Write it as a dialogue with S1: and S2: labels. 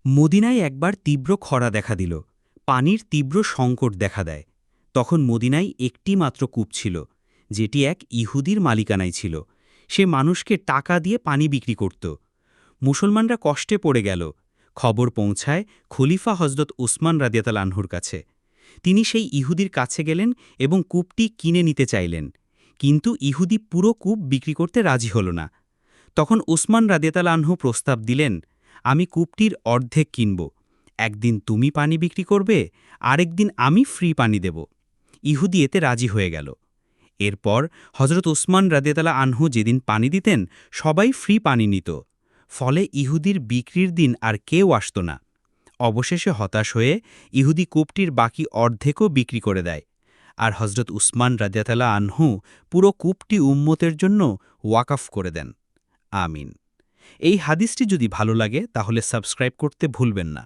S1: মদিনায় একবার তীব্র খরা দেখা দিল। পানির তীব্র সংকট দেখা দেয়। তখন মদিনায় একটি মাত্র কূপ ছিল, যেটি এক ইহুদির মালিকানায় ছিল। সে মানুষকে টাকা দিয়ে পানি বিক্রি করত। মুসলমানরা কষ্টে পড়ে গেল। খবর পৌঁছায় খলিফা হজরত উসমান রাদিয়াল্লাহু আনহুর কাছে। তিনি সেই ইহুদির কাছে গেলেন এবং কূপটি কিনে নিতে চাইলেন। কিন্তু ইহুদি পুরো কূপ বিক্রি করতে রাজি হল না। তখন উসমান রাদিয়াল্লাহু আনহু প্রস্তাব দিলেন, আমি কূপটির অর্ধেক কিনব। একদিন তুমি পানি বিক্রি করবে, আরেকদিন আমি ফ্রি পানি দেব। ইহুদি এতে রাজি হয়ে গেল। এরপর হজরত উসমান রাদিয়াল্লাহু আনহু যেদিন পানি দিতেন, সবাই ফ্রি পানি নিত। ফলে ইহুদির বিক্রির দিন আর কেউ আসত না। অবশেষে হতাশ হয়ে ইহুদি কূপটির বাকি অর্ধেকও বিক্রি করে দেয়। আর হজরত উসমান রাদিয়াল্লাহু আনহু পুরো কূপটি উম্মতের জন্য ওয়াকফ করে দেন। আমিন। এই হাদিসটি যদি ভালো লাগে তাহলে সাবস্ক্রাইব করতে ভুলবেন না।